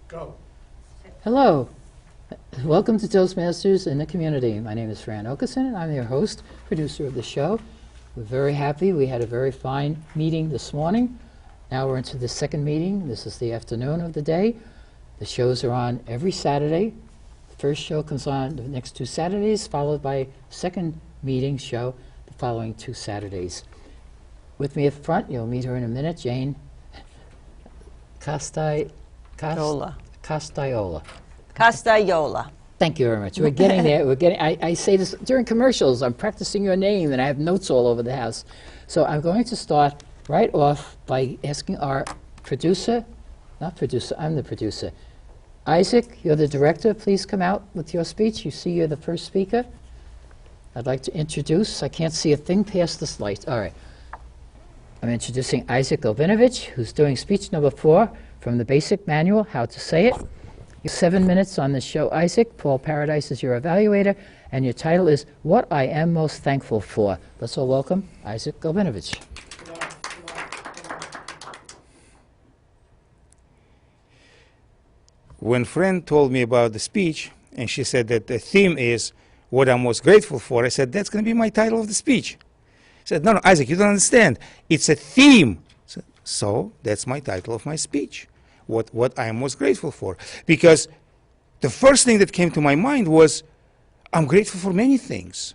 Go. Hello. Welcome to Toastmasters in the community. My name is Fran Okeson, and I'm your host, producer of the show. We're very happy. We had a very fine meeting this morning. Now we're into the second meeting. This is the afternoon of the day. The shows are on every Saturday. The first show comes on the next 2 Saturdays, followed by a second meeting show the following 2 Saturdays. With me at the front, you'll meet her in a minute, Jane Castaiola. Castaiola. Thank you very much. We're getting there. I say this during commercials. I'm practicing your name, and I have notes all over the house. So I'm going to start right off by asking our producer, not producer, I'm the producer. Isaac, you're the director. Please come out with your speech. You see you're the first speaker. I'd like to introduce, I can't see a thing past this light. All right. I'm introducing Isaac Galvinovich, who's doing speech number 4 from the basic manual, How to Say It. 7 minutes on the show, Isaac. Paul Paradise is your evaluator, and your title is What I Am Most Thankful For. Let's all welcome Isaac Galvinovich. When Fran told me about the speech, and she said that the theme is what I'm most grateful for, I said, that's going to be my title of the speech. She said, no, Isaac, you don't understand. It's a theme. So that's my title of my speech, what I am most grateful for. Because the first thing that came to my mind was, I'm grateful for many things.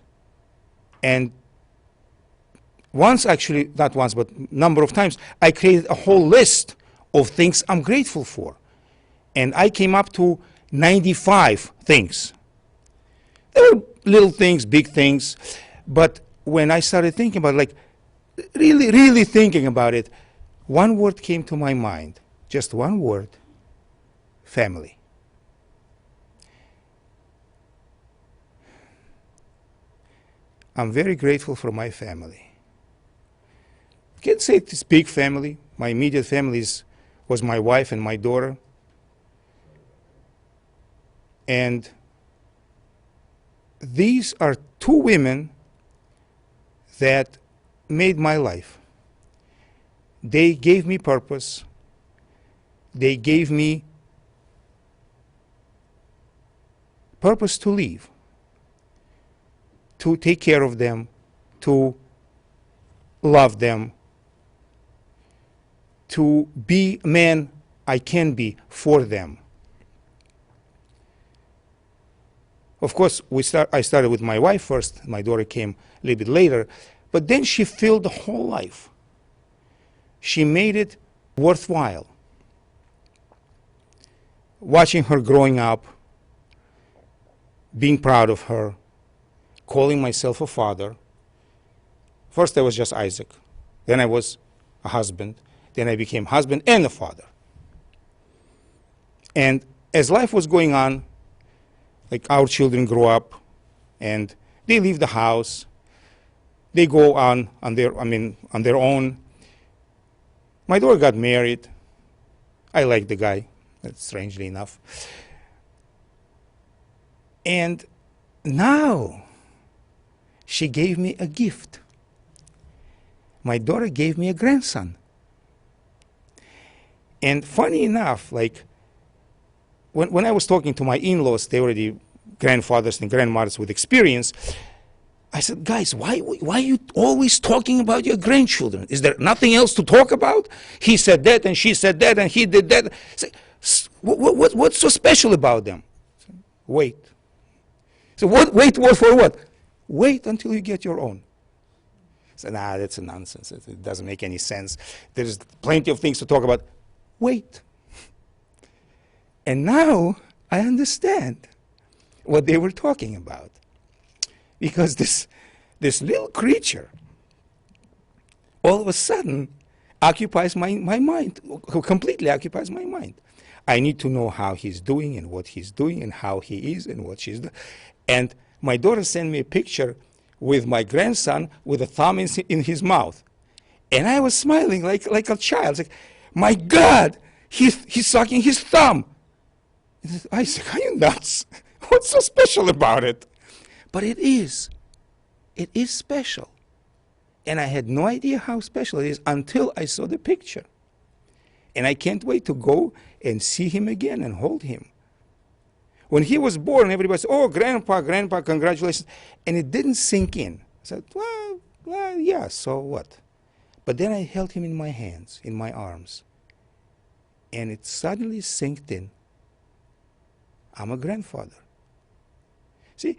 And once, actually, not once, but a number of times, I created a whole list of things I'm grateful for. And I came up to 95 things. There were little things, big things, but when I started thinking about it, like really thinking about it, one word came to my mind, just one word: family. I'm very grateful for my family. I can't say it's big family. My immediate family was my wife and my daughter. And these are 2 women that made my life. They gave me purpose. They gave me purpose to live, to take care of them, to love them, to be a man I can be for them. Of course, I started with my wife first. My daughter came a little bit later. But then she filled the whole life. She made it worthwhile. Watching her growing up, being proud of her, calling myself a father. First I was just Isaac. Then I was a husband. Then I became husband and a father. And as life was going on, like our children grow up and they leave the house. They go on their own. My daughter got married. I like the guy, strangely enough. And now she gave me a gift. My daughter gave me a grandson. And funny enough, like when I was talking to my in-laws, they already grandfathers and grandmothers with experience, I said, guys, why are you always talking about your grandchildren? Is there nothing else to talk about? He said that, and she said that, and he did that. What's so special about them? Wait. So wait for what? Wait until you get your own. So nah, that's a nonsense. It doesn't make any sense. There's plenty of things to talk about. Wait. And now I understand what they were talking about. Because this little creature all of a sudden occupies my mind, completely occupies my mind. I need to know how he's doing and what he's doing and how he is and what she's doing. And my daughter sent me a picture with my grandson with a thumb in his mouth. And I was smiling like a child. Like, my God, he's sucking his thumb. I said, are you nuts? What's so special about it? But it is. It is special. And I had no idea how special it is until I saw the picture. And I can't wait to go and see him again and hold him. When he was born, everybody said, oh, Grandpa, Grandpa, congratulations. And it didn't sink in. I said, well, yeah, so what? But then I held him in my hands, in my arms. And it suddenly sinked in. I'm a grandfather. See,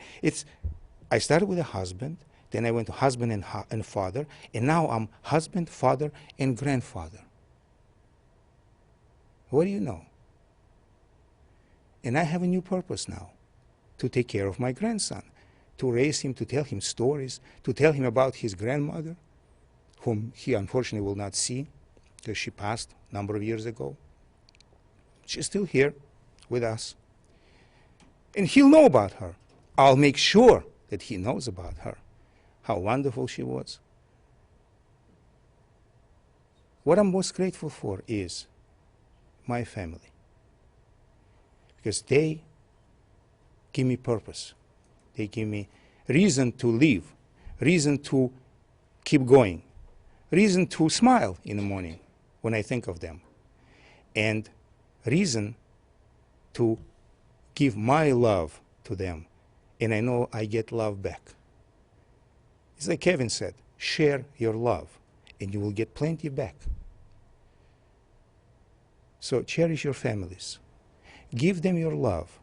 I started with a husband, then I went to husband and father, and now I'm husband, father, and grandfather. What do you know? And I have a new purpose now, to take care of my grandson, to raise him, to tell him stories, to tell him about his grandmother, whom he unfortunately will not see, because she passed a number of years ago. She's still here with us. And he'll know about her. I'll make sure that he knows about her, how wonderful she was. What I'm most grateful for is my family, because they give me purpose. They give me reason to live, reason to keep going, reason to smile in the morning when I think of them, and reason to give my love to them. And I know I get love back. It's like Kevin said, share your love and you will get plenty back. So cherish your families. Give them your love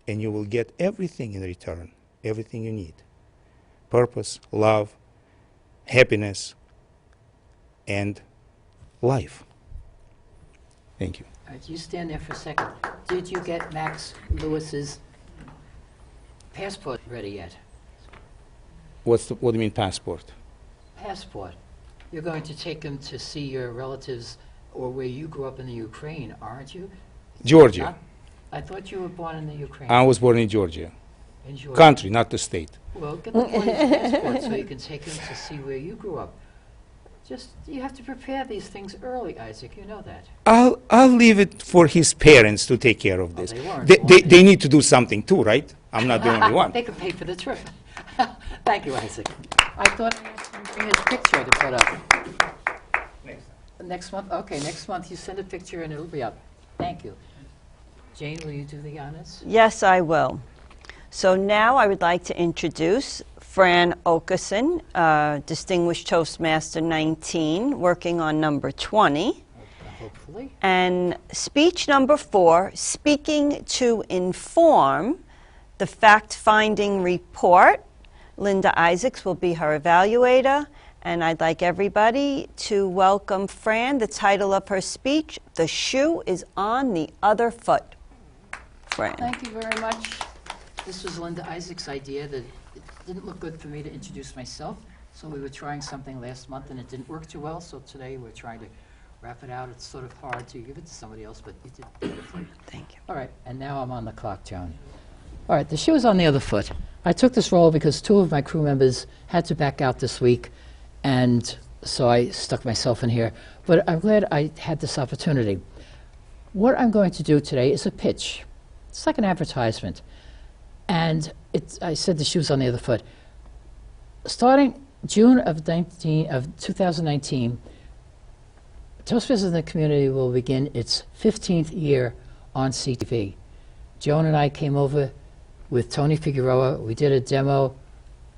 and you will get everything in return, everything you need. Purpose, love, happiness, and life. Thank you. All right, you stand there for a second. Did you get Max Lewis's passport ready yet? What do you mean passport? Passport. You're going to take him to see your relatives or where you grew up in the Ukraine, aren't you? Georgia. Not- I thought you were born in the Ukraine. I was born in Georgia. In Georgia. Country, not the state. Well, get the boy his passport so you can take him to see where you grew up. Just, you have to prepare these things early, Isaac. You know that. I'll leave it for his parents to take care of this. they weren't They, born they, in- they need to do something too, right? I'm not the only one. They can pay for the trip. Thank you, Isaac. I thought I asked him to bring his picture to put up. Next month? Okay, next month you send a picture and it'll be up. Thank you. Jane, will you do the honors? Yes, I will. So now I would like to introduce Fran Okeson, Distinguished Toastmaster 19, working on number 20. Hopefully. And speech number 4, speaking to inform the fact-finding report. Linda Isaacs will be her evaluator. And I'd like everybody to welcome Fran. The title of her speech, The Shoe is on the Other Foot. Fran. Thank you very much. This was Linda Isaac's idea that it didn't look good for me to introduce myself. So we were trying something last month and it didn't work too well. So today we're trying to wrap it out. It's sort of hard to give it to somebody else, but you did beautifully. Thank you. All right, and now I'm on the clock, Joan. All right, the shoe is on the other foot. I took this role because 2 of my crew members had to back out this week, and so I stuck myself in here. But I'm glad I had this opportunity. What I'm going to do today is a pitch. It's like an advertisement. And I said the shoe's on the other foot. Starting June of 2019, Toastmasters in the Community will begin its 15th year on CTV. Joan and I came over with Tony Figueroa. We did a demo,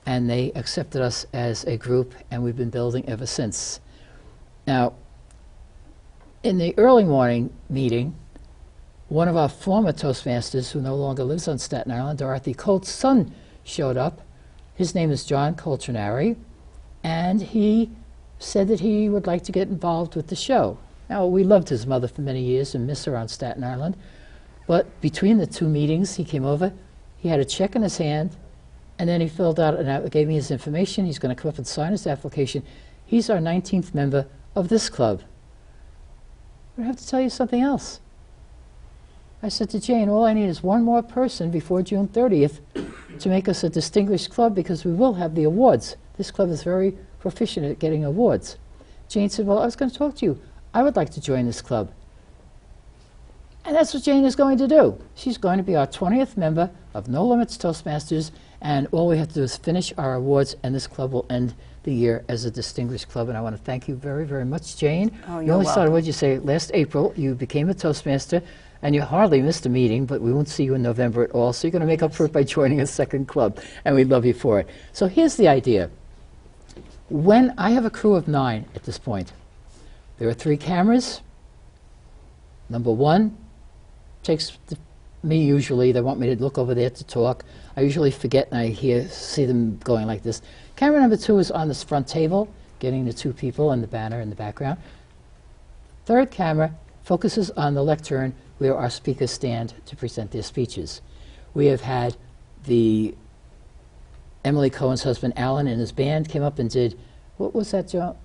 and they accepted us as a group, and we've been building ever since. Now, in the early morning meeting, one of our former Toastmasters, who no longer lives on Staten Island, Dorothy Colt's son, showed up. His name is John Coltrinari, and he said that he would like to get involved with the show. Now, we loved his mother for many years and miss her on Staten Island, but between the 2 meetings, he came over, he had a check in his hand, and then he filled out and gave me his information. He's going to come up and sign his application. He's our 19th member of this club. But I have to tell you something else. I said to Jane, all I need is 1 more person before June 30th to make us a distinguished club, because we will have the awards. This club is very proficient at getting awards. Jane said, well, I was going to talk to you. I would like to join this club. And that's what Jane is going to do. She's going to be our 20th member of No Limits Toastmasters, and all we have to do is finish our awards, and this club will end the year as a distinguished club, and I want to thank you very, very much, Jane. Oh, you you're only started, welcome. what did you say, last April. You became a Toastmaster, and you hardly missed a meeting, but we won't see you in November at all, so you're going to make up for it by joining a second club, and we love you for it. So here's the idea. When I have a crew of 9 at this point, there are 3 cameras. Number 1 takes me usually. They want me to look over there to talk. I usually forget and I see them going like this. Camera number 2 is on this front table, getting the 2 people and the banner in the background. Third camera focuses on the lectern where our speakers stand to present their speeches. We have had Emily Cohen's husband Alan and his band came up and did, what was that, Joe?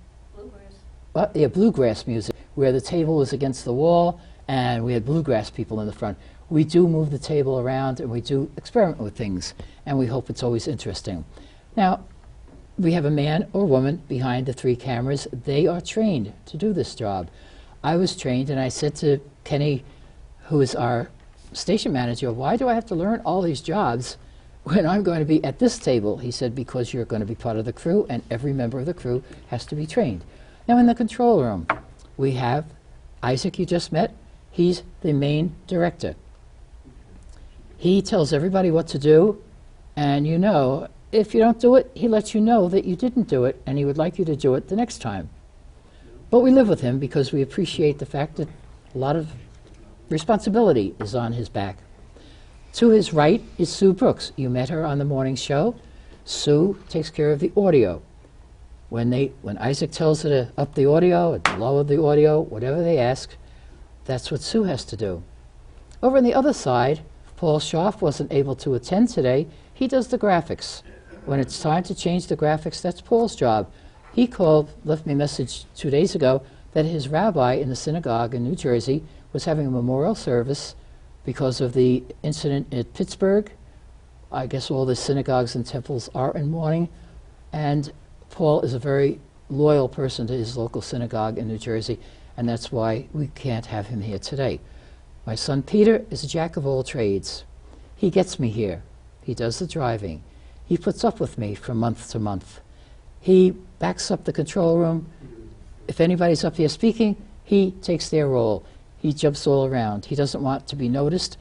Yeah, bluegrass music, where the table was against the wall and we had bluegrass people in the front. We do move the table around and we do experiment with things, and we hope it's always interesting. Now, we have a man or woman behind the 3 cameras. They are trained to do this job. I was trained, and I said to Kenny, who is our station manager, why do I have to learn all these jobs when I'm going to be at this table? He said, because you're going to be part of the crew, and every member of the crew has to be trained. Now, in the control room, we have Isaac, you just met. He's the main director. He tells everybody what to do, and you know, if you don't do it, he lets you know that you didn't do it, and he would like you to do it the next time. But we live with him because we appreciate the fact that a lot of responsibility is on his back. To his right is Sue Brooks. You met her on the morning show. Sue takes care of the audio. When Isaac tells her to up the audio or lower the audio, whatever they ask, that's what Sue has to do. Over on the other side, Paul Schaff wasn't able to attend today. He does the graphics. When it's time to change the graphics, that's Paul's job. He left me a message 2 days ago that his rabbi in the synagogue in New Jersey was having a memorial service because of the incident at Pittsburgh. I guess all the synagogues and temples are in mourning, and Paul is a very loyal person to his local synagogue in New Jersey, and that's why we can't have him here today. My son Peter is a jack of all trades. He gets me here. He does the driving. He puts up with me from month to month. He backs up the control room. If anybody's up here speaking, he takes their role. He jumps all around. He doesn't want to be noticed,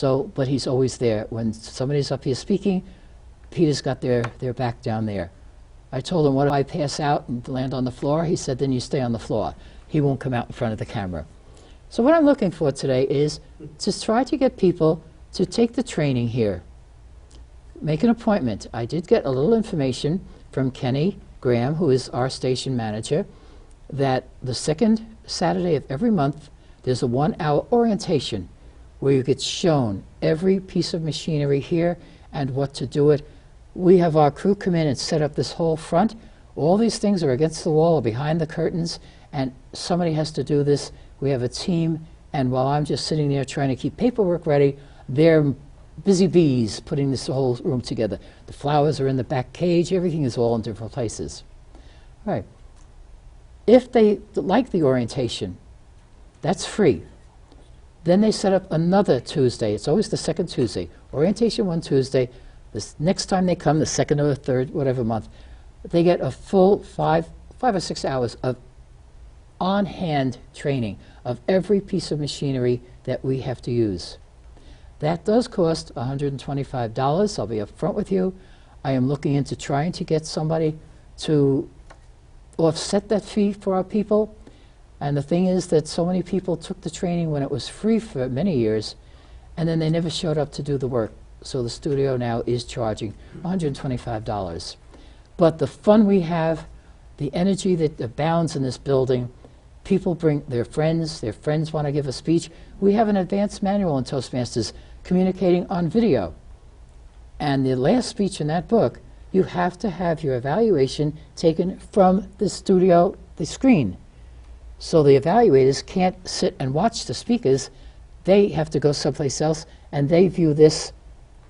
but he's always there. When somebody's up here speaking, Peter's got their back down there. I told him, what if I pass out and land on the floor? He said, then you stay on the floor. He won't come out in front of the camera. So what I'm looking for today is to try to get people to take the training here. Make an appointment. I did get a little information from Kenny Graham, who is our station manager, that the second Saturday of every month, there's a 1-hour orientation where you get shown every piece of machinery here and what to do it. We have our crew come in and set up this whole front. All these things are against the wall or behind the curtains, and somebody has to do this. We have a team, and while I'm just sitting there trying to keep paperwork ready, they're busy bees putting this whole room together. The flowers are in the back cage. Everything is all in different places. All right. If they like the orientation, that's free. Then they set up another Tuesday. It's always the second Tuesday. Orientation one Tuesday. This next time they come, the second or the third, whatever month, they get a full 5 or 6 hours of on-hand training of every piece of machinery that we have to use. That does cost $125. I'll be up front with you. I am looking into trying to get somebody to offset that fee for our people. And the thing is that so many people took the training when it was free for many years, and then they never showed up to do the work. So the studio now is charging $125. But the fun we have, the energy that abounds in this building, people bring their friends want to give a speech. We have an advanced manual in Toastmasters communicating on video. And the last speech in that book, you have to have your evaluation taken from the studio, the screen. So the evaluators can't sit and watch the speakers. They have to go someplace else, and they view this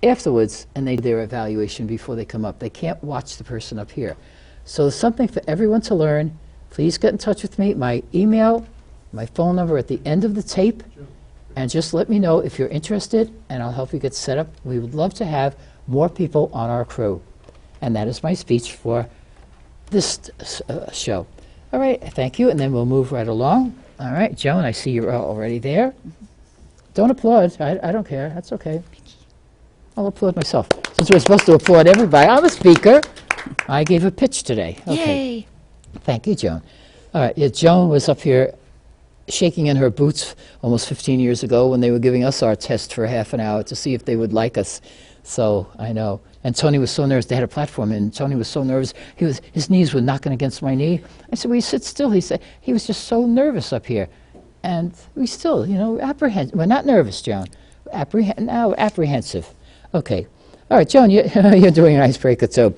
afterwards, and they do their evaluation before they come up. They can't watch the person up here. So there's something for everyone to learn. Please get in touch with me. My email, my phone number at the end of the tape, and just let me know if you're interested, and I'll help you get set up. We would love to have more people on our crew. And that is my speech for this show. All right, thank you, and then we'll move right along. All right, Joan, I see you're already there. Don't applaud. I don't care. That's okay. I'll applaud myself. Since we're supposed to applaud everybody, I'm a speaker. I gave a pitch today. Okay. Yay! Thank you, Joan. All right, yeah, Joan was up here shaking in her boots almost 15 years ago when they were giving us our test for half an hour to see if they would like us. So I know. And Tony was so nervous. They had a platform, and Tony was so nervous. His knees were knocking against my knee. I said, "Will you sit still?" He said he was just so nervous up here, and we still, apprehensive. We're not nervous, Joan. Apprehensive. Okay. All right, Joan, you're doing an icebreaker too.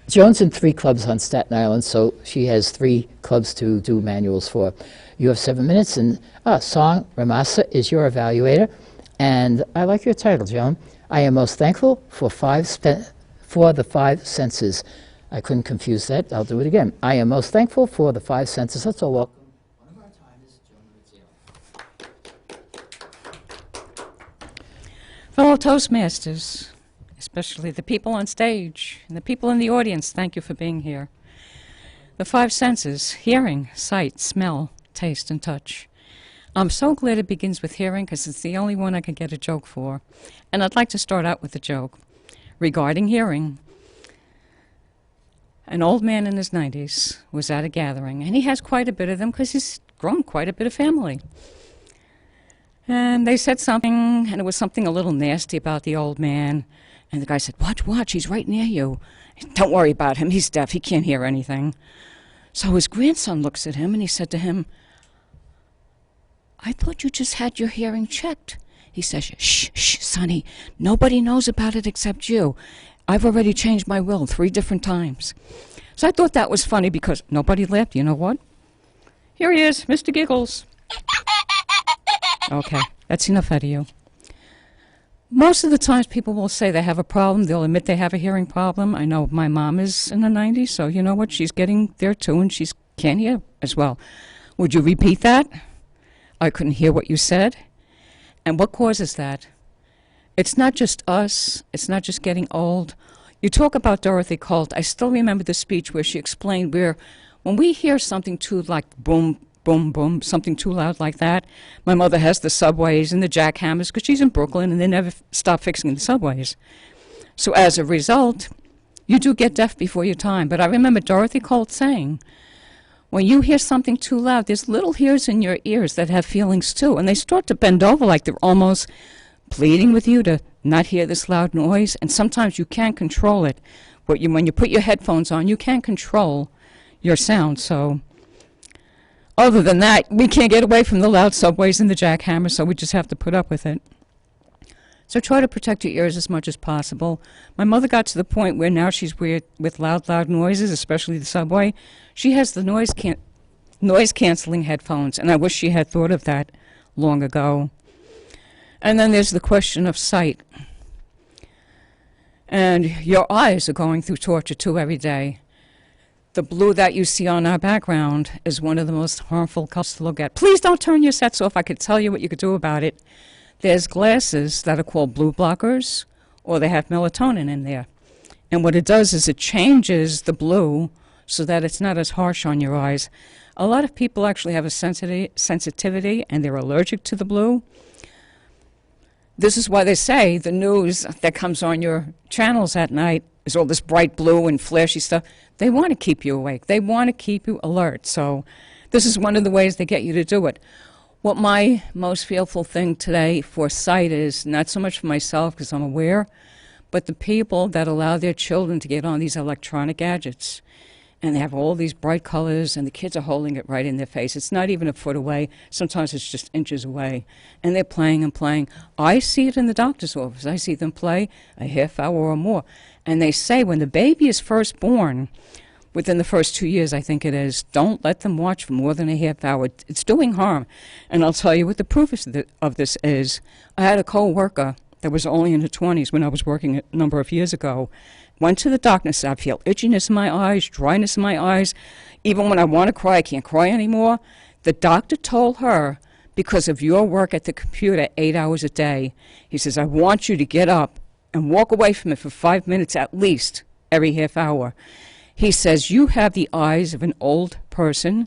Joan's in 3 clubs on Staten Island, so she has 3 clubs to do manuals for. You have 7 minutes, and Song Ramasa is your evaluator. And I like your title, Joan. I am most thankful for the 5 senses. I couldn't confuse that. I'll do it again. I am most thankful for the 5 senses. Let's all welcome one of our timers, Joan Rizzio. Fellow Toastmasters, especially the people on stage and the people in the audience, thank you for being here. The 5 senses: hearing, sight, smell, taste, and touch. I'm so glad it begins with hearing because it's the only one I can get a joke for. And I'd like to start out with a joke regarding hearing. An old man in his 90s was at a gathering, and he has quite a bit of them because he's grown quite a bit of family. And they said something, and it was something a little nasty about the old man. And the guy said, watch, he's right near you. Don't worry about him, he's deaf, he can't hear anything. So his grandson looks at him, and he said to him, I thought you just had your hearing checked. He says, shh, sonny, nobody knows about it except you. I've already changed my will 3 different times. So I thought that was funny because nobody laughed. You know what? Here he is, Mr. Giggles. Okay, that's enough out of you. Most of the times people will say they have a problem. They'll admit they have a hearing problem. I know my mom is in the 90s, so you know what? She's getting there too, and she can't hear as well. Would you repeat that? I couldn't hear what you said. And what causes that? It's not just us. It's not just getting old. You talk about Dorothy Colt. I still remember the speech where she explained where when we hear something too like boom, boom, boom, something too loud like that. My mother has the subways and the jackhammers because she's in Brooklyn and they never stop fixing the subways. So as a result, you do get deaf before your time. But I remember Dorothy Colt saying, when you hear something too loud, there's little hairs in your ears that have feelings too, and they start to bend over like they're almost pleading with you to not hear this loud noise, and sometimes you can't control it. But when you put your headphones on, you can't control your sound. So other than that, we can't get away from the loud subways and the jackhammers, so we just have to put up with it. So try to protect your ears as much as possible. My mother got to the point where now she's weird with loud noises, especially the subway. She has the noise-canceling headphones, and I wish she had thought of that long ago. And then there's the question of sight. And your eyes are going through torture, too, every day. The blue that you see on our background is one of the most harmful colors to look at. Please don't turn your sets off. I could tell you what you could do about it. There's glasses that are called blue blockers, or they have melatonin in there. And what it does is it changes the blue so that it's not as harsh on your eyes. A lot of people actually have a sensitivity, and they're allergic to the blue. This is why they say the news that comes on your channels at night is all this bright blue and flashy stuff. They want to keep you awake. They want to keep you alert. So this is one of the ways they get you to do it. What my most fearful thing today for sight is, not so much for myself because I'm aware, but the people that allow their children to get on these electronic gadgets. And they have all these bright colors, and the kids are holding it right in their face. It's not even a foot away. Sometimes it's just inches away. And they're playing and playing. I see it in the doctor's office. I see them play a half hour or more. And they say when the baby is first born, within the first 2 years, I think it is, don't let them watch for more than a half hour. It's doing harm. And I'll tell you what the proof of this is. I had a co-worker that was only in her 20s when I was working a number of years ago. Went to the doctor and said, I feel itchiness in my eyes, dryness in my eyes. Even when I want to cry, I can't cry anymore. The doctor told her, because of your work at the computer 8 hours a day, he says, I want you to get up and walk away from it for 5 minutes at least every half hour. He says, you have the eyes of an old person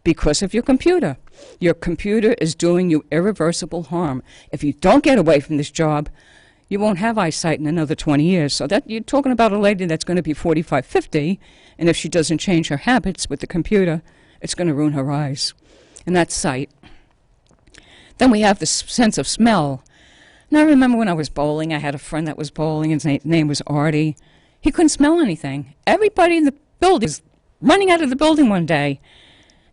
because of your computer. Your computer is doing you irreversible harm. If you don't get away from this job, you won't have eyesight in another 20 years. So that you're talking about a lady that's going to be 45, 50, and if she doesn't change her habits with the computer, it's going to ruin her eyes. And that's sight. Then we have the sense of smell. Now, I remember when I was bowling, I had a friend that was bowling, his name was Artie. He couldn't smell anything. Everybody in the building was running out of the building one day,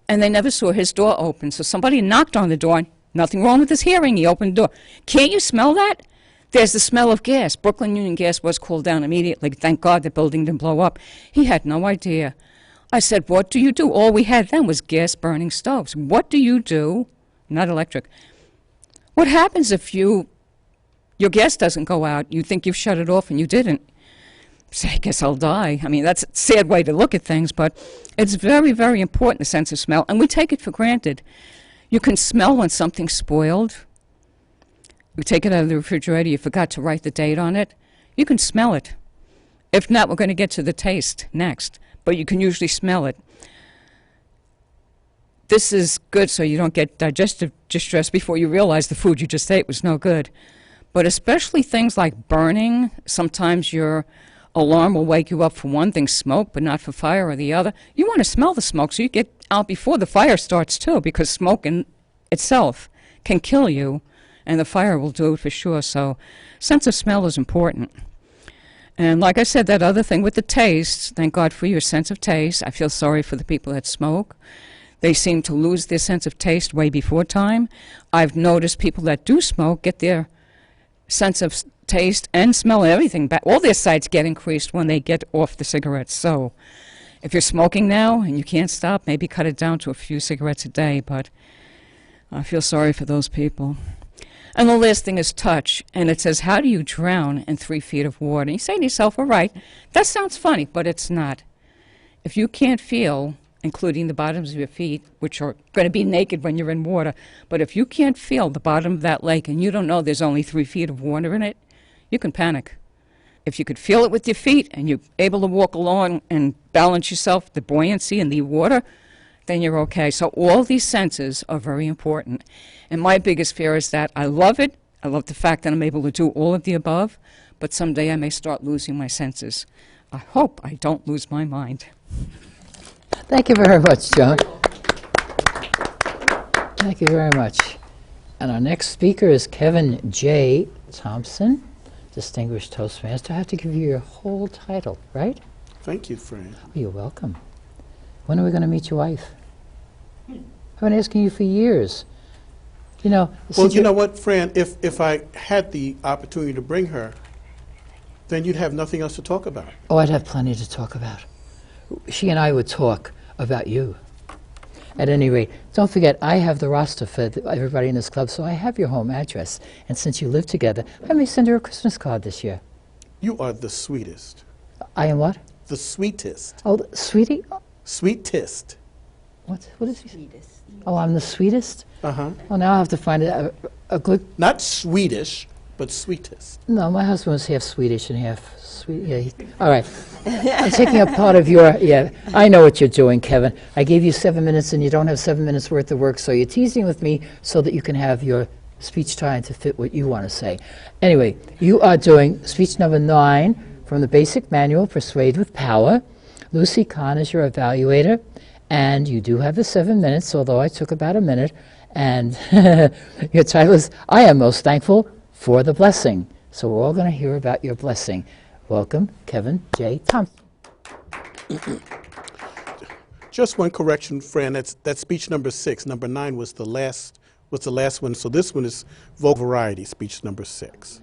and they never saw his door open. So somebody knocked on the door. Nothing wrong with his hearing. He opened the door. Can't you smell that? There's the smell of gas. Brooklyn Union Gas was called down immediately. Thank God the building didn't blow up. He had no idea. I said, what do you do? All we had then was gas-burning stoves. What do you do? Not electric. What happens if your gas doesn't go out? You think you've shut it off and you didn't. Say, I guess I'll die. I mean, that's a sad way to look at things, but it's very, very important, the sense of smell, and we take it for granted. You can smell when something's spoiled. You take it out of the refrigerator, you forgot to write the date on it. You can smell it. If not, we're going to get to the taste next, but you can usually smell it. This is good so you don't get digestive distress before you realize the food you just ate was no good. But especially things like burning, sometimes your alarm will wake you up for one thing, smoke, but not for fire or the other. You want to smell the smoke so you get out before the fire starts too, because smoke in itself can kill you, and the fire will do it for sure. So sense of smell is important. And like I said, that other thing with the taste, thank God for your sense of taste. I feel sorry for the people that smoke. They seem to lose their sense of taste way before time. I've noticed people that do smoke get their sense of taste and smell and everything back. All their sights get increased when they get off the cigarettes. So if you're smoking now and you can't stop, maybe cut it down to a few cigarettes a day. But I feel sorry for those people. And the last thing is touch. And it says, how do you drown in 3 feet of water? And you say to yourself, all right, that sounds funny, but it's not. If you can't feel, including the bottoms of your feet, which are going to be naked when you're in water, but if you can't feel the bottom of that lake and you don't know there's only 3 feet of water in it, you can panic. If you could feel it with your feet and you're able to walk along and balance yourself, the buoyancy in the water, then you're okay. So all these senses are very important. And my biggest fear is that I love it. I love the fact that I'm able to do all of the above, but someday I may start losing my senses. I hope I don't lose my mind. Thank you very much, Joan. Thank you very much. And our next speaker is Kevin J. Thompson, Distinguished Toastmaster. I have to give you your whole title, right? Thank you, Fran. Oh, you're welcome. When are we going to meet your wife? I've been asking you for years. You know. Well, you know what, Fran? If I had the opportunity to bring her, then you'd have nothing else to talk about. Oh, I'd have plenty to talk about. She and I would talk about you. At any rate, don't forget, I have the roster for everybody in this club, so I have your home address. And since you live together, I may send her a Christmas card this year. You are the sweetest. I am what? The sweetest. Oh, sweetie? Sweetest. What is he? Sweetest. Oh, I'm the sweetest? Uh-huh. Well, now I have to find a good... Not Swedish, but sweetest. No, my husband was half Swedish and half sweet. Yeah, all right. I'm taking a part of your... Yeah, I know what you're doing, Kevin. I gave you 7 minutes and you don't have 7 minutes worth of work, so you're teasing with me so that you can have your speech time to fit what you want to say. Anyway, you are doing speech number 9 from the basic manual, Persuade with Power. Lucy Kahn is your evaluator, and you do have the 7 minutes, although I took about a minute. And your title is, I am most thankful for the blessing. So we're all going to hear about your blessing. Welcome, Kevin J. Thompson. Just one correction, Fran. That's speech number 6. Number 9 was the last one. So this one is vocal variety, speech number 6.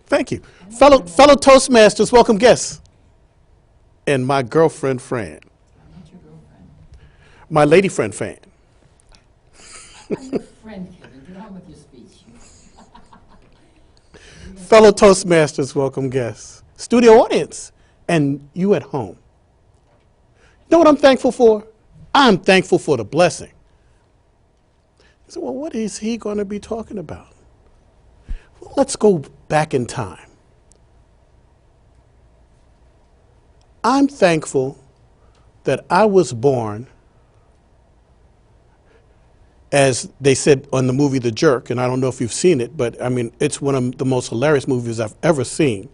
Thank you. Fellow Toastmasters, welcome guests. And my girlfriend, Fran. My lady friend, Fran. I'm your friend, Kevin. Get on with your speech. Fellow Toastmasters, welcome guests. Studio audience, and you at home. You know what I'm thankful for? I'm thankful for the blessing. So, well, what is he going to be talking about? Well, let's go back in time. I'm thankful that I was born, as they said on the movie The Jerk, and I don't know if you've seen it, but I mean, it's one of the most hilarious movies I've ever seen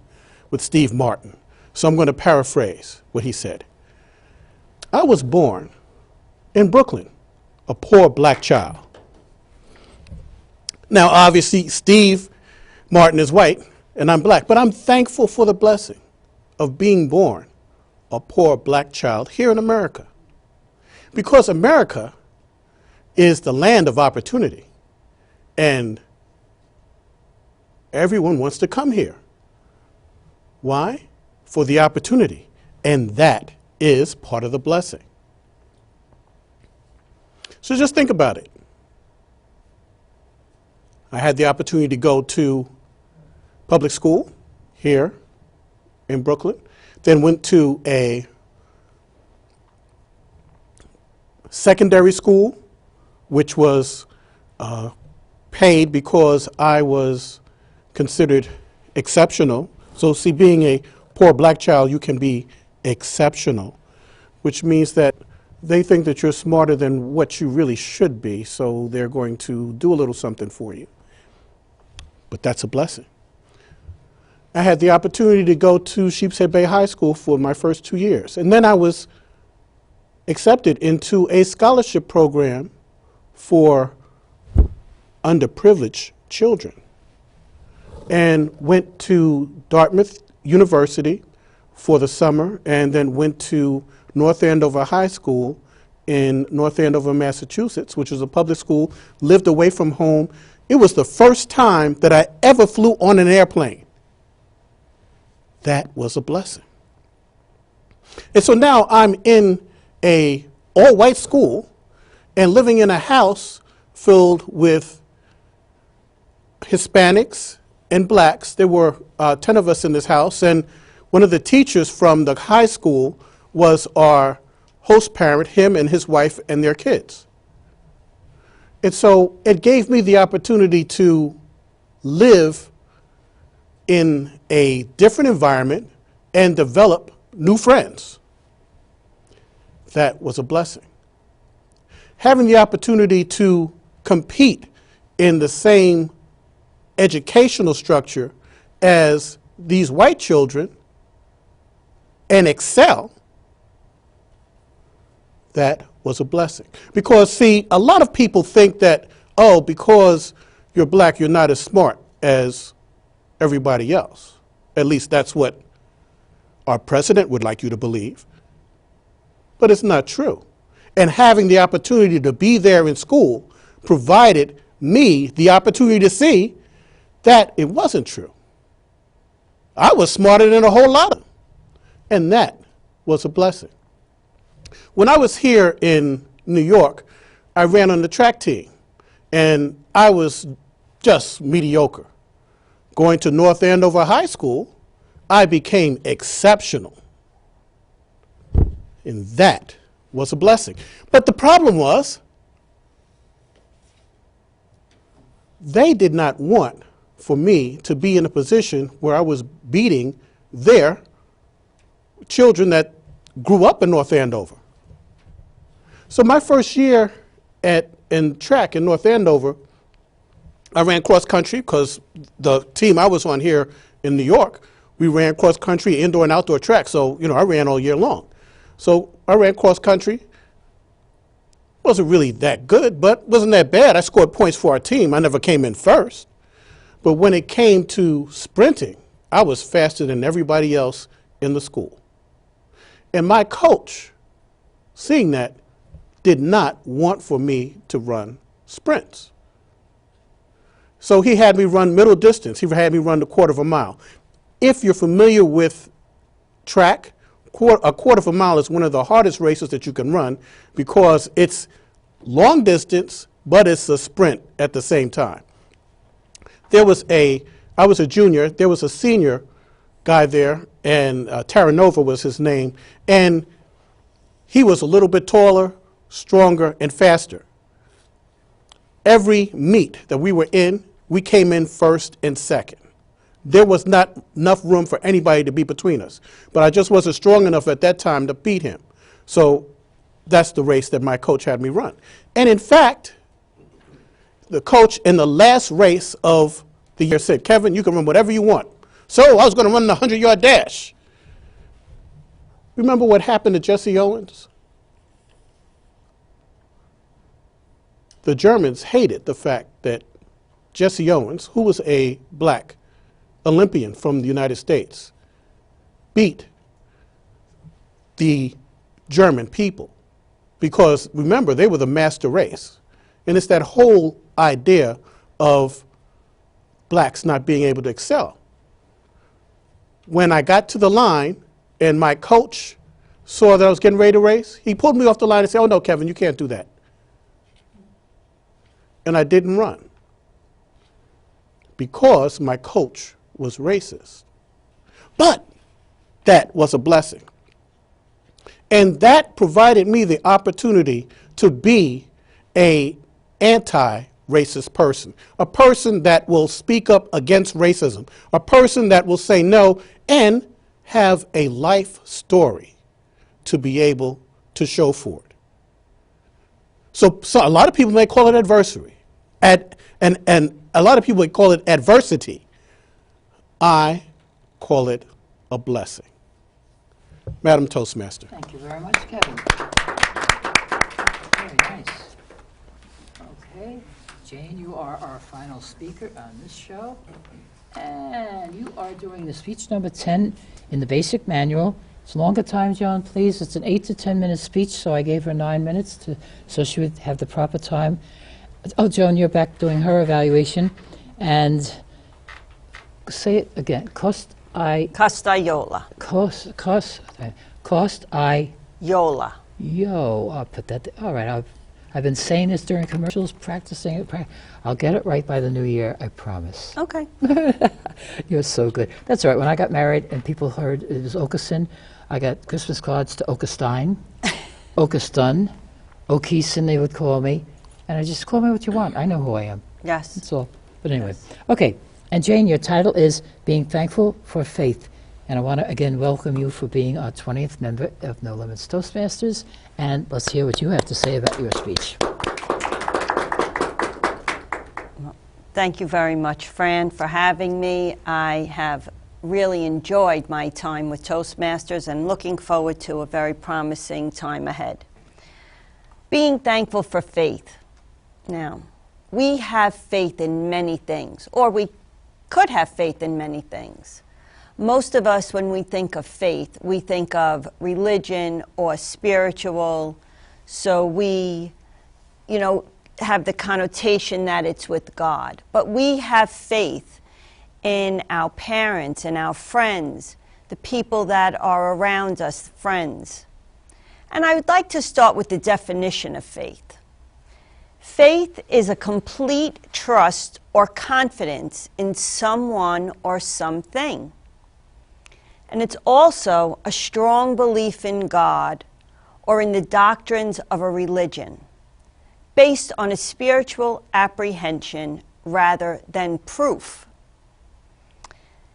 with Steve Martin. So I'm going to paraphrase what he said. I was born in Brooklyn, a poor black child. Now, obviously, Steve Martin is white and I'm black, but I'm thankful for the blessing of being born a poor black child here in America. Because America is the land of opportunity and everyone wants to come here. Why? For the opportunity. And that is part of the blessing. So just think about it. I had the opportunity to go to public school here in Brooklyn, then went to a secondary school, which was paid because I was considered exceptional. So see, being a poor black child, you can be exceptional, which means that they think that you're smarter than what you really should be, so they're going to do a little something for you. But that's a blessing. I had the opportunity to go to Sheepshead Bay High School for my first 2 years. And then I was accepted into a scholarship program for underprivileged children and went to Dartmouth University for the summer and then went to North Andover High School in North Andover, Massachusetts, which was a public school, lived away from home. It was the first time that I ever flew on an airplane. That was a blessing. And so now I'm in a all-white school and living in a house filled with Hispanics and blacks. There were 10 of us in this house, and one of the teachers from the high school was our host parent, him and his wife and their kids. And so it gave me the opportunity to live in a different environment and develop new friends. That was a blessing. Having the opportunity to compete in the same educational structure as these white children and excel, that was a blessing. Because, see, a lot of people think that, oh, because you're black, you're not as smart as everybody else. At least that's what our president would like you to believe. But it's not true. And having the opportunity to be there in school provided me the opportunity to see that it wasn't true. I was smarter than a whole lot of them. And that was a blessing. When I was here in New York, I ran on the track team, and I was just mediocre. Going to North Andover High School, I became exceptional. And that was a blessing. But the problem was, they did not want for me to be in a position where I was beating their children that grew up in North Andover. So my first year in track in North Andover, I ran cross country because the team I was on here in New York, we ran cross country, indoor and outdoor track. So, I ran all year long. So I ran cross country. Wasn't really that good, but wasn't that bad. I scored points for our team. I never came in first. But when it came to sprinting, I was faster than everybody else in the school. And my coach, seeing that, did not want for me to run sprints. So he had me run middle distance. He had me run the quarter of a mile. If you're familiar with track, a quarter of a mile is one of the hardest races that you can run because it's long distance, but it's a sprint at the same time. I was a junior, there was a senior guy there, and Terranova was his name, and he was a little bit taller, stronger, and faster. Every meet that we were in, we came in first and second. There was not enough room for anybody to be between us. But I just wasn't strong enough at that time to beat him. So that's the race that my coach had me run. And in fact, the coach in the last race of the year said, Kevin, you can run whatever you want. So I was going to run the 100-yard dash. Remember what happened to Jesse Owens? The Germans hated the fact that Jesse Owens, who was a black Olympian from the United States, beat the German people. Because remember, they were the master race. And it's that whole idea of blacks not being able to excel. When I got to the line and my coach saw that I was getting ready to race, he pulled me off the line and said, oh no, Kevin, you can't do that. And I didn't run because my coach was racist. But that was a blessing. And that provided me the opportunity to be an anti-racist person, a person that will speak up against racism, a person that will say no and have a life story to be able to show for it. So a lot of people may call it adversity, and a lot of people would call it adversity. I call it a blessing. Madam Toastmaster. Thank you very much, Kevin. Very nice. Okay, Jane, you are our final speaker on this show. And you are doing the speech number 10 in the basic manual. It's longer time, Joan, please. It's an 8 to 10 minute speech, so I gave her 9 minutes so she would have the proper time. Oh, Joan, you're back doing her evaluation. And say it again. Costayola. Yola. Yo, I'll put that. All right, I've been saying this during commercials, practicing it. I'll get it right by the new year, I promise. Okay. You're so good. That's all right. When I got married and people heard it was Okeson, I got Christmas cards to Okestein, Okestun, Okeson they would call me. And I just call me what you want. I know who I am. Yes. That's all. But anyway. Okay. And Jane, your title is Being Thankful for Faith. And I want to again welcome you for being our 20th member of No Limits Toastmasters. And let's hear what you have to say about your speech. Thank you very much, Fran, for having me. I have really enjoyed my time with Toastmasters and looking forward to a very promising time ahead. Being thankful for faith. Now, we have faith in many things, or we could have faith in many things. Most of us, when we think of faith, we think of religion or spiritual, so we, have the connotation that it's with God. But we have faith in our parents and our friends, the people that are around us, friends. And I would like to start with the definition of faith. Faith is a complete trust or confidence in someone or something. And it's also a strong belief in God or in the doctrines of a religion, based on a spiritual apprehension rather than proof.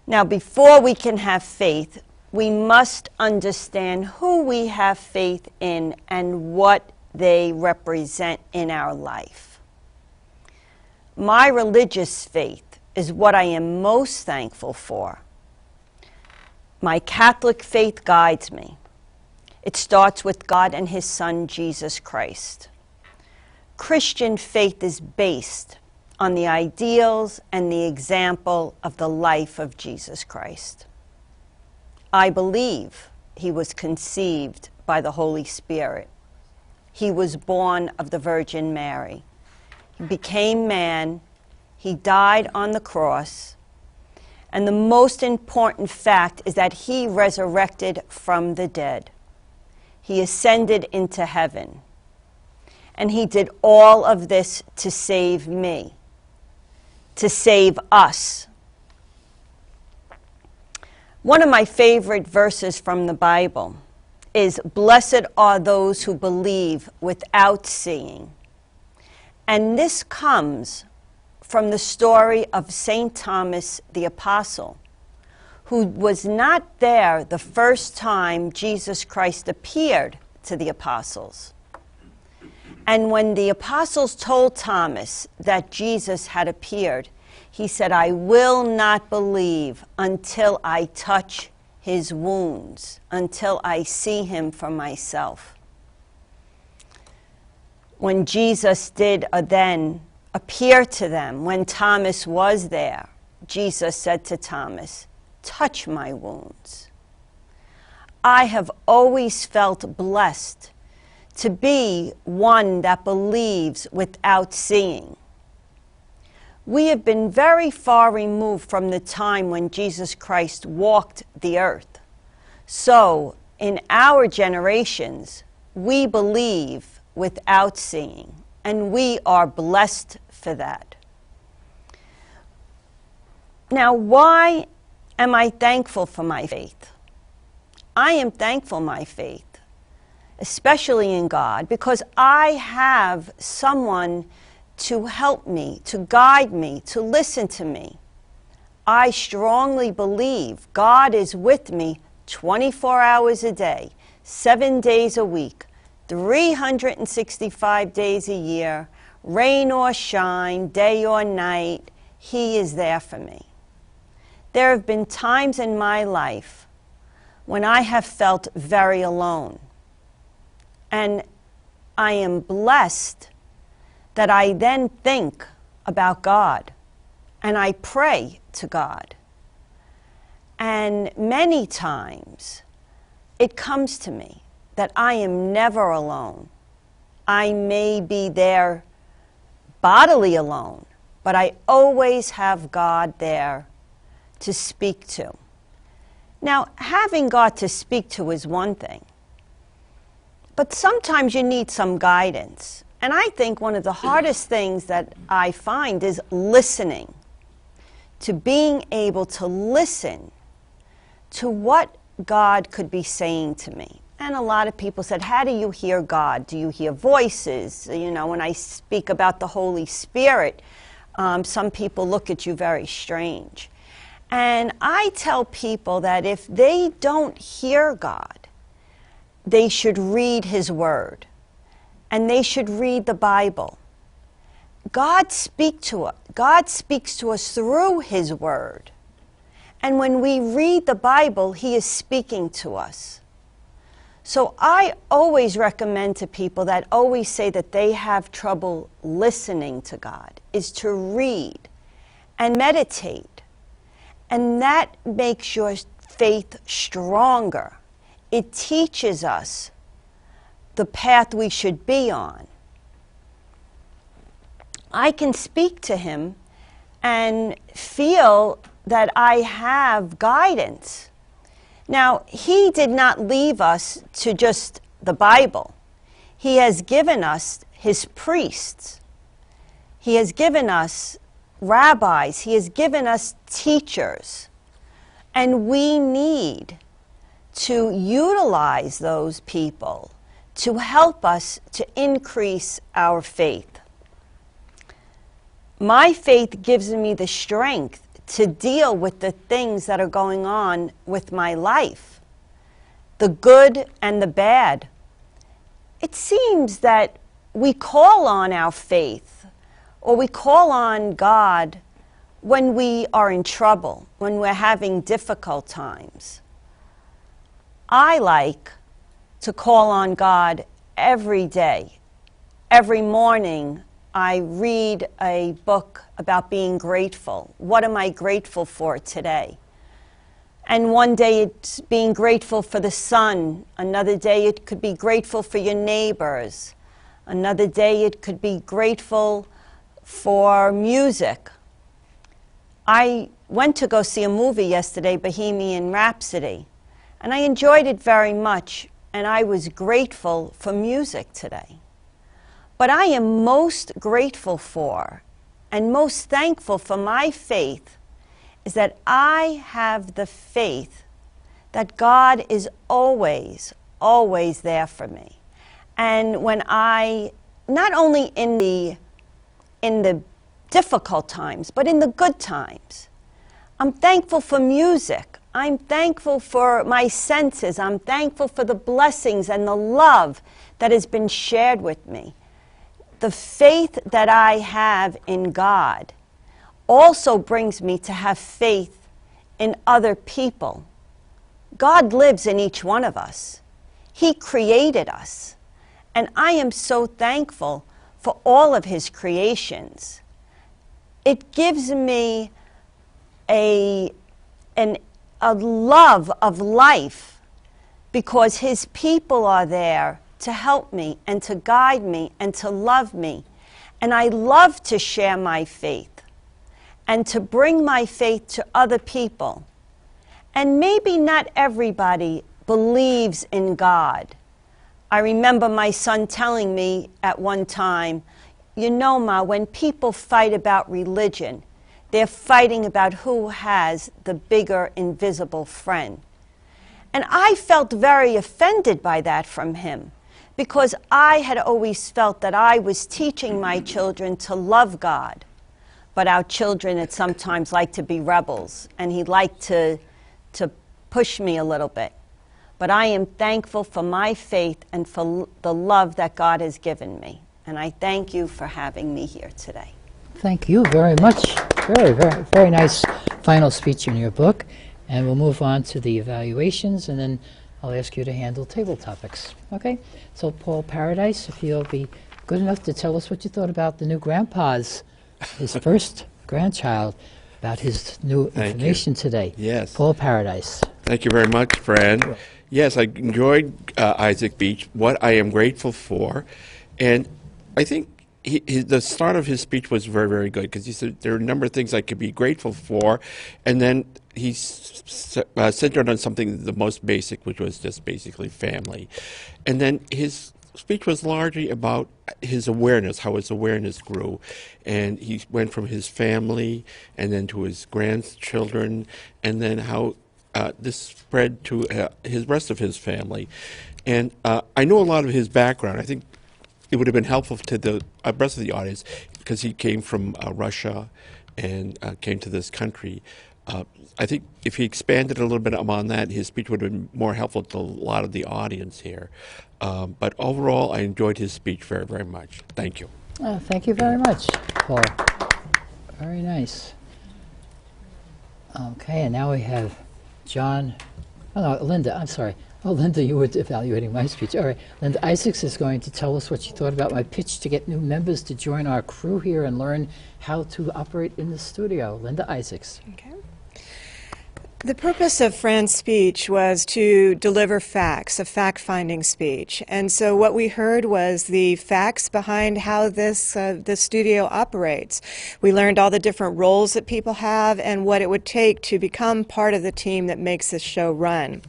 Now, before we can have faith, we must understand who we have faith in and what they represent in our life. My religious faith is what I am most thankful for. My Catholic faith guides me. It starts with God and His Son, Jesus Christ. Christian faith is based on the ideals and the example of the life of Jesus Christ. I believe He was conceived by the Holy Spirit. He was born of the Virgin Mary. He became man. He died on the cross. And the most important fact is that He resurrected from the dead. He ascended into heaven. And He did all of this to save me, to save us. One of my favorite verses from the Bible is, "Blessed are those who believe without seeing." And this comes from the story of St. Thomas the Apostle, who was not there the first time Jesus Christ appeared to the apostles. And when the apostles told Thomas that Jesus had appeared, he said, "I will not believe until I touch his wounds, until I see him for myself." When Jesus did then appear to them, when Thomas was there, Jesus said to Thomas, "Touch my wounds." I have always felt blessed to be one that believes without seeing. We have been very far removed from the time when Jesus Christ walked the earth. So, in our generations, we believe without seeing, and we are blessed for that. Now, why am I thankful for my faith? I am thankful for my faith, especially in God, because I have someone to help me, to guide me, to listen to me. I strongly believe God is with me 24 hours a day, 7 days a week, 365 days a year, rain or shine, day or night. He is there for me. There have been times in my life when I have felt very alone. And I am blessed that I then think about God and I pray to God. And many times it comes to me that I am never alone. I may be there bodily alone, but I always have God there to speak to. Now, having God to speak to is one thing, but sometimes you need some guidance. And I think one of the hardest things that I find is listening, to being able to listen to what God could be saying to me. And a lot of people said, how do you hear God? Do you hear voices? You know, when I speak about the Holy Spirit, some people look at you very strange. And I tell people that if they don't hear God, they should read His Word. And they should read the Bible. God speaks to us through His Word. And when we read the Bible, He is speaking to us. So I always recommend to people that always say that they have trouble listening to God is to read and meditate. And that makes your faith stronger. It teaches us the path we should be on. I can speak to Him and feel that I have guidance. Now, He did not leave us to just the Bible. He has given us His priests. He has given us rabbis. He has given us teachers. And we need to utilize those people to help us to increase our faith. My faith gives me the strength to deal with the things that are going on with my life, the good and the bad. It seems that we call on our faith, or we call on God when we are in trouble, when we're having difficult times. I like to call on God every day. Every morning, I read a book about being grateful. What am I grateful for today? And one day it's being grateful for the sun. Another day it could be grateful for your neighbors. Another day it could be grateful for music. I went to go see a movie yesterday, Bohemian Rhapsody, and I enjoyed it very much, and I was grateful for music today. But I am most grateful for and most thankful for my faith is that I have the faith that God is always, always there for me. And when I, not only in the difficult times, but in the good times. I'm thankful for music. I'm thankful for my senses. I'm thankful for the blessings and the love that has been shared with me. The faith that I have in God also brings me to have faith in other people. God lives in each one of us. He created us. And I am so thankful for all of His creations. It gives me a love of life because His people are there to help me and to guide me and to love me. And I love to share my faith and to bring my faith to other people. And maybe not everybody believes in God. I remember my son telling me at one time, you know, Ma, when people fight about religion, they're fighting about who has the bigger invisible friend. And I felt very offended by that from him, because I had always felt that I was teaching my children to love God. But our children had sometimes liked to be rebels, and he liked to push me a little bit. But I am thankful for my faith and for the love that God has given me. And I thank you for having me here today. Thank you very much. Very nice final speech in your book. And we'll move on to the evaluations, and then I'll ask you to handle table topics. Okay? So Paul Paradise, if you'll be good enough to tell us what you thought about the new grandpa's, his first grandchild, about his new information today. Yes. Paul Paradise. Thank you very much, Fran. Yes, I enjoyed Isaac Beach, what I am grateful for. And I think the start of his speech was very, very good, because he said there are a number of things I could be grateful for. And then he centered on something the most basic, which was just basically family. And then his speech was largely about his awareness, how his awareness grew. And he went from his family and then to his grandchildren, and then how this spread to his rest of his family. And I know a lot of his background. I think it would have been helpful to the rest of the audience, because he came from Russia and came to this country. I think if he expanded a little bit upon that, his speech would have been more helpful to a lot of the audience here. But overall, I enjoyed his speech very, very much. Thank you. Thank you very much, Paul. Very nice. Okay, and now we have John. Oh, no, Linda, I'm sorry. Oh, Linda, you were evaluating my speech. All right, Linda Isaacs is going to tell us what she thought about my pitch to get new members to join our crew here and learn how to operate in the studio. Linda Isaacs. Okay. The purpose of Fran's speech was to deliver facts, a fact-finding speech. And so what we heard was the facts behind how this the studio operates. We learned all the different roles that people have and what it would take to become part of the team that makes this show run.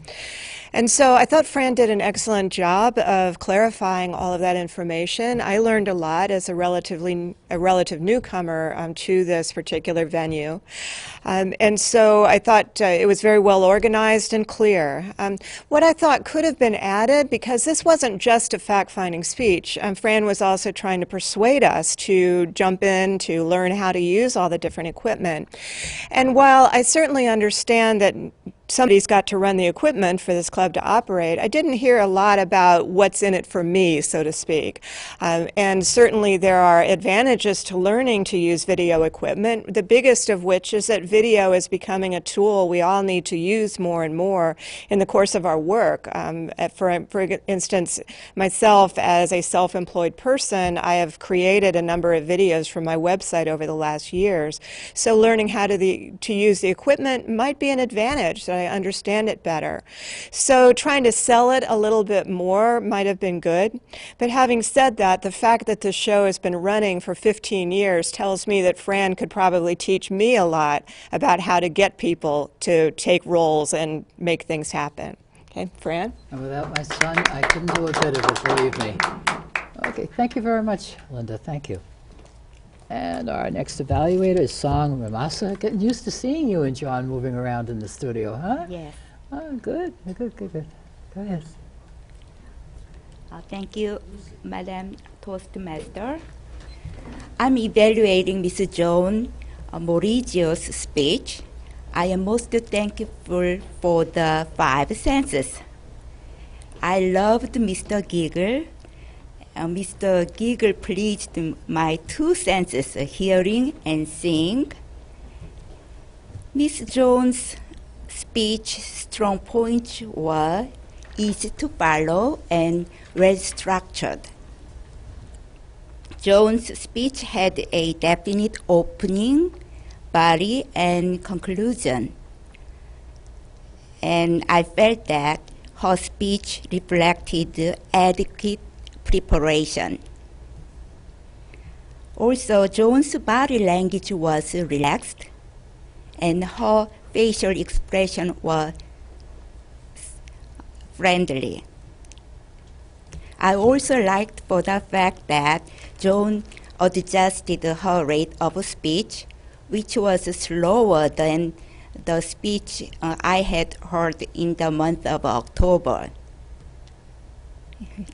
And so I thought Fran did an excellent job of clarifying all of that information. I learned a lot as a relative newcomer to this particular venue. And so I thought it was very well organized and clear. What I thought could have been added, because this wasn't just a fact-finding speech, Fran was also trying to persuade us to jump in, to learn how to use all the different equipment. And while I certainly understand that somebody's got to run the equipment for this club to operate, I didn't hear a lot about what's in it for me, so to speak. And certainly there are advantages to learning to use video equipment, the biggest of which is that video is becoming a tool we all need to use more and more in the course of our work. For instance, myself as a self-employed person, I have created a number of videos for my website over the last years. So learning how to use the equipment might be an advantage, that I understand it better. So trying to sell it a little bit more might have been good. But having said that, the fact that this show has been running for 15 years tells me that Fran could probably teach me a lot about how to get people to take roles and make things happen. Okay, Fran? And without my son, I couldn't do it better, believe me. Okay, thank you very much, Linda. Thank you. And our next evaluator is Song Ramasa. Getting used to seeing you and John moving around in the studio, huh? Yes. Oh, good. Go ahead. Thank you, Madam Toastmaster. I'm evaluating Ms. Joan Morigio's speech. I am most thankful for the 5 senses. I loved Mr. Giggle. Mr. Giggle pleased my 2 senses, hearing and seeing. Ms. Jones' speech strong points were easy to follow and well structured. Jones' speech had a definite opening, body, and conclusion. And I felt that her speech reflected adequate preparation. Also, Jones' body language was relaxed, and her facial expression was friendly. I also liked for the fact that Joan adjusted her rate of speech, which was slower than the speech I had heard in the month of October.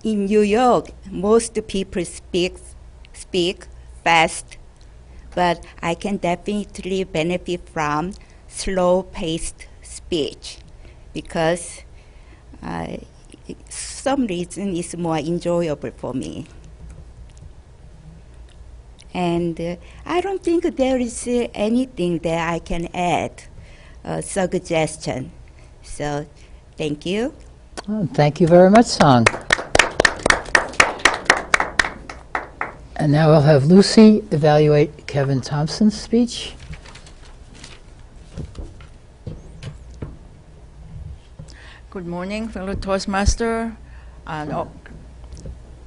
In New York, most people speak fast, but I can definitely benefit from slow-paced speech because some reason it's more enjoyable for me. And I don't think there is anything that I can add, suggestion. So, thank you. Oh, thank you very much, Song. And now I'll have Lucy evaluate Kevin Thompson's speech. Good morning, fellow Toastmaster and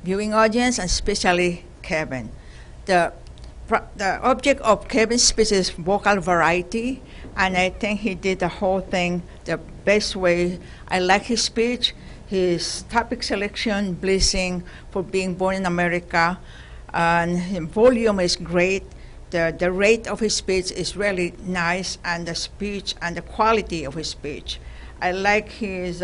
viewing audience, and especially Kevin. The object of Kevin's speech is vocal variety, and I think he did the whole thing the best way. I like his speech, his topic selection, blessing for being born in America, and his volume is great. The rate of his speech is really nice, and the speech and the quality of his speech. I like his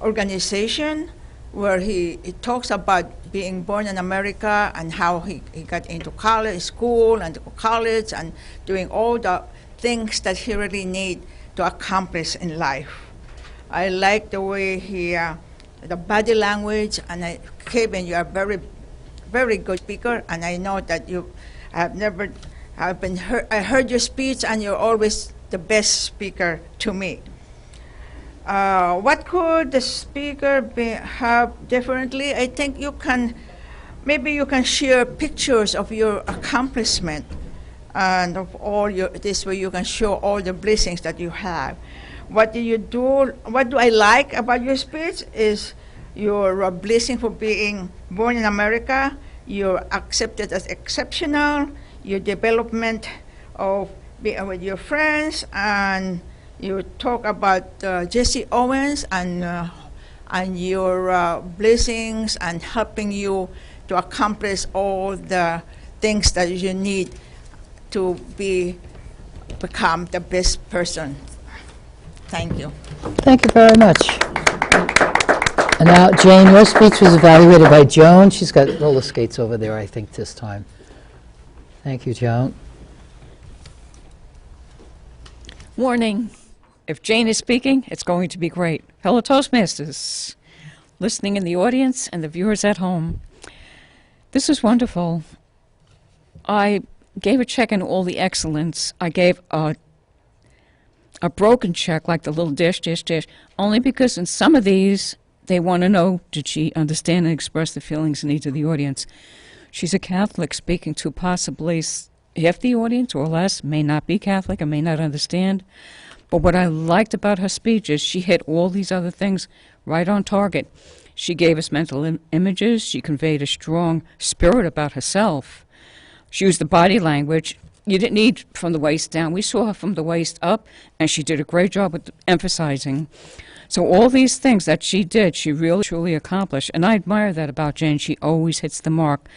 organization, where he talks about being born in America and how he got into school and college and doing all the things that he really need to accomplish in life. I like the way the body language, and Kevin, you are very, very good speaker, and I know that you have I heard your speech, and you're always the best speaker to me. What could the speaker have differently? I think maybe you can share pictures of your accomplishment, and of all this way you can show all the blessings that you have. What do you do? What do I like about your speech is your blessing for being born in America. You're accepted as exceptional. Your development of being with your friends, and you talk about Jesse Owens and your blessings and helping you to accomplish all the things that you need to become the best person. Thank you. Thank you very much. And now, Jane, your speech was evaluated by Joan. She's got roller skates over there, I think, this time. Thank you, Joan. Warning. If Jane is speaking, it's going to be great. Fellow Toastmasters, listening in the audience and the viewers at home, this is wonderful. I gave a check in all the excellence. I gave a broken check, like the little dish, only because in some of these, they want to know, did she understand and express the feelings and needs of the audience? She's a Catholic speaking to possibly half the audience or less, may not be Catholic and may not understand. But what I liked about her speech is she hit all these other things right on target. She gave us mental images. She conveyed a strong spirit about herself. She used the body language. You didn't need from the waist down. We saw her from the waist up, and she did a great job with emphasizing. So all these things that she did, she really, truly accomplished. And I admire that about Jane. She always hits the mark.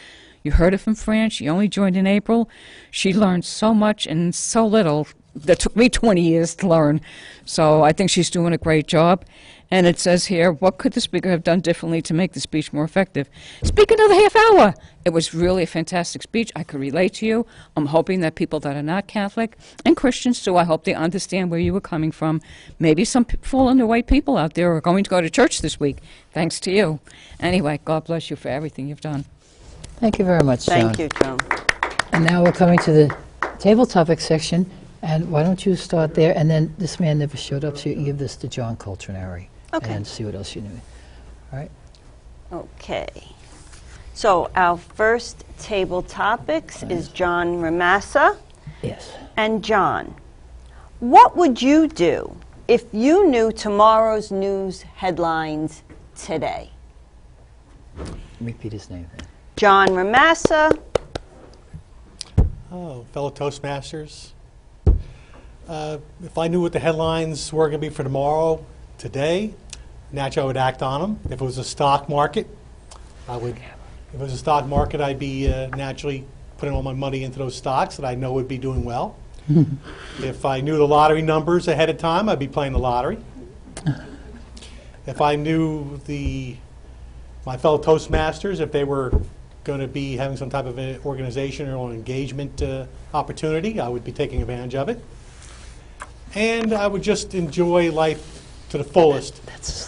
You heard it from Fran. She only joined in April. She learned so much in so little that took me 20 years to learn. So I think she's doing a great job. And it says here, what could the speaker have done differently to make the speech more effective? Speak another half hour. It was really a fantastic speech. I could relate to you. I'm hoping that people that are not Catholic and Christians too, I hope they understand where you were coming from. Maybe some fallen away people out there are going to go to church this week, thanks to you. Anyway, God bless you for everything you've done. Thank you very much, Joan. Thank you, Joan. And now we're coming to the table topic section. And why don't you start there? And then this man never showed up, so you can give this to John Coltrinari. Okay. And see what else you knew. All right. Okay. So our first table topics is John Ramassa. Yes. And John, what would you do if you knew tomorrow's news headlines today? Repeat his name. John Ramassa. Oh, fellow Toastmasters. If I knew what the headlines were going to be for tomorrow, today, naturally I would act on them. If it was a stock market, If it was a stock market, I'd be naturally putting all my money into those stocks that I know would be doing well. If I knew the lottery numbers ahead of time, I'd be playing the lottery. If I knew my fellow Toastmasters, if they were going to be having some type of an organization or an engagement opportunity, I would be taking advantage of it. And I would just enjoy life to the fullest,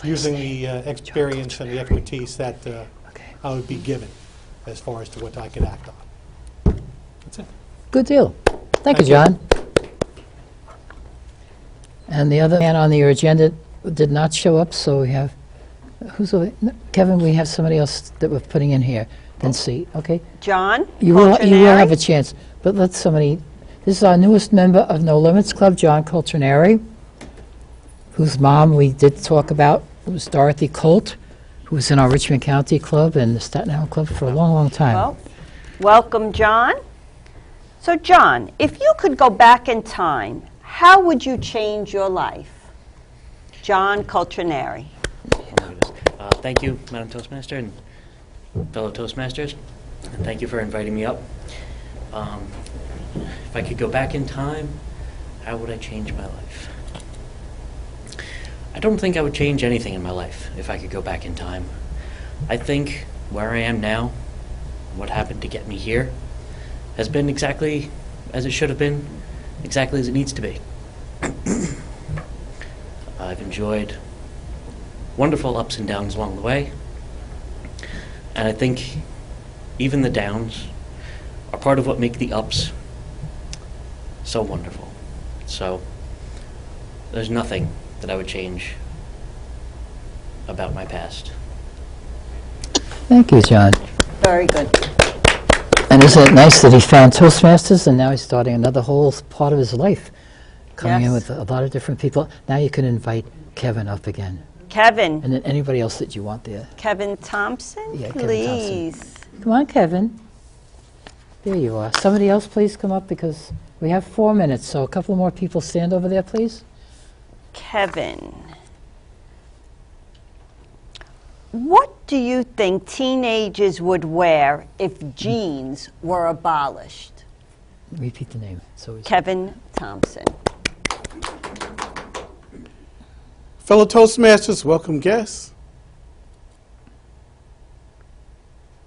using the experience and the expertise that I would be given as far as to what I could act on. That's it. Good deal. Thank you, John. And the other man on your agenda did not show up, so we have, who's over? No, Kevin, we have somebody else that we're putting in here. Then see, okay? John You will have a Coltrinari. chance, but let somebody, this is our newest member of No Limits Club, John Coltrinari, whose mom we did talk about. It was Dorothy Colt, who was in our Richmond County Club and the Staten Island Club for a long, long time. Well, welcome, John. So, John, if you could go back in time, how would you change your life? John Coltrinari. Thank you, Madam Toastmaster and fellow Toastmasters, and thank you for inviting me up. If I could go back in time, how would I change my life? I don't think I would change anything in my life if I could go back in time. I think where I am now, what happened to get me here, has been exactly as it should have been, exactly as it needs to be. I've enjoyed wonderful ups and downs along the way, and I think even the downs are part of what make the ups so wonderful. So there's nothing that I would change about my past. Thank you, John. Very good. And isn't it nice that he found Toastmasters and now he's starting another whole part of his life, coming in Yes. with a lot of different people. Now you can invite Kevin up again. Kevin. And then anybody else that you want there. Kevin Thompson, Yeah, Kevin please. Come on, Kevin. There you are. Somebody else please come up because we have 4 minutes, so a couple more people stand over there, please. Kevin. What do you think teenagers would wear if jeans were abolished? Repeat the name. So Kevin Thompson. Fellow Toastmasters, welcome guests.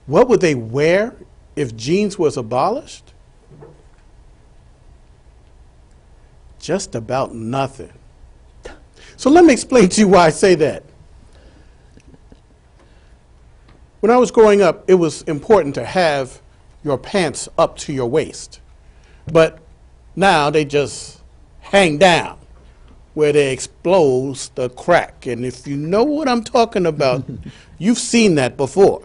What would they wear if jeans was abolished? Just about nothing. So let me explain to you why I say that. When I was growing up, it was important to have your pants up to your waist. But now they just hang down where they expose the crack. And if you know what I'm talking about, you've seen that before.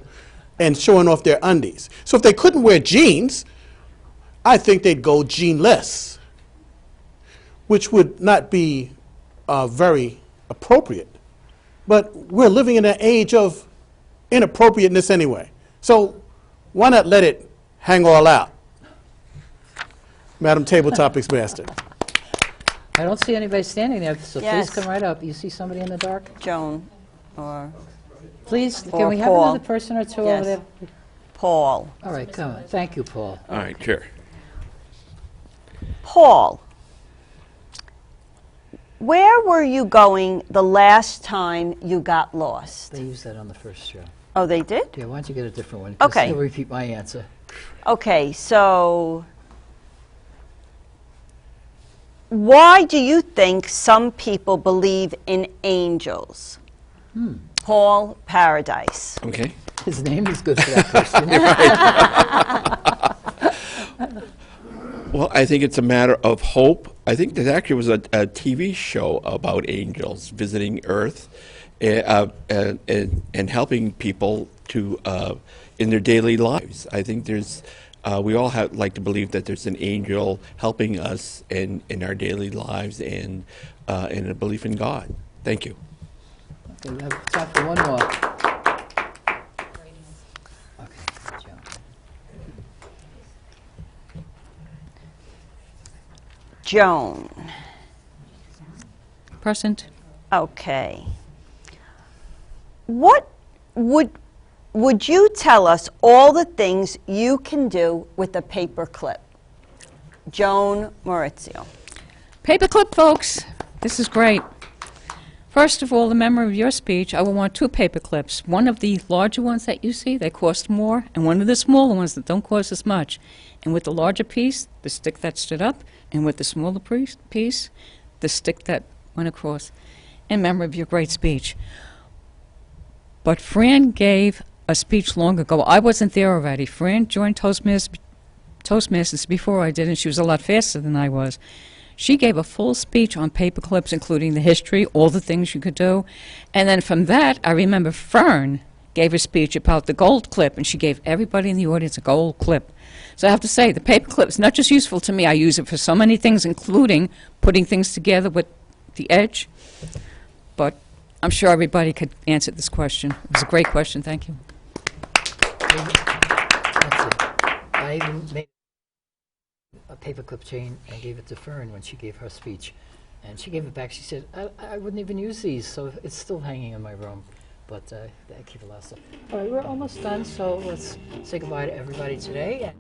And showing off their undies. So if they couldn't wear jeans, I think they'd go jeanless, which would not be very appropriate. But we're living in an age of inappropriateness anyway. So why not let it hang all out? Madam Table Topics Master. I don't see anybody standing there, so Yes. please come right up. You see somebody in the dark? Joan or Please, Or can we have Paul. another person or two Yes. over there? Paul. All right, come on. Thank you, Paul. All right, sure. Paul, Where were you going the last time you got lost? They used that on the first show. Oh, they did? Yeah, why don't you get a different one? 'Cause Okay. He'll repeat my answer. Okay, so why do you think some people believe in angels? Paul Paradise. Okay. His name is good for that question. Well, I think it's a matter of hope. I think there actually was a TV show about angels visiting Earth and helping people to in their daily lives. I think there's we all like to believe that there's an angel helping us in our daily lives and in a belief in God. Thank you. Okay, we have time for one more. Okay, Joan. Joan. Present. Okay. What would you tell us all the things you can do with a paper clip? Joan Maurizio. Paperclip, folks. This is great. First of all, the memory of your speech, I will want 2 paper clips. One of the larger ones that you see, they cost more, and one of the smaller ones that don't cost as much. And with the larger piece, the stick that stood up, and with the smaller piece, the stick that went across. In memory of your great speech. But Fran gave a speech long ago. I wasn't there already. Fran joined Toastmasters before I did, and she was a lot faster than I was. She gave a full speech on paper clips, including the history, all the things you could do. And then from that, I remember Fern gave a speech about the gold clip, and she gave everybody in the audience a gold clip. So I have to say, the paper clip is not just useful to me, I use it for so many things, including putting things together with the edge. But I'm sure everybody could answer this question. It was a great question. Thank you. That's it. I even made a paperclip chain and gave it to Fern when she gave her speech. And she gave it back. She said, I wouldn't even use these, so it's still hanging in my room. But I keep a lot of stuff. All right, we're almost done, so let's say goodbye to everybody today.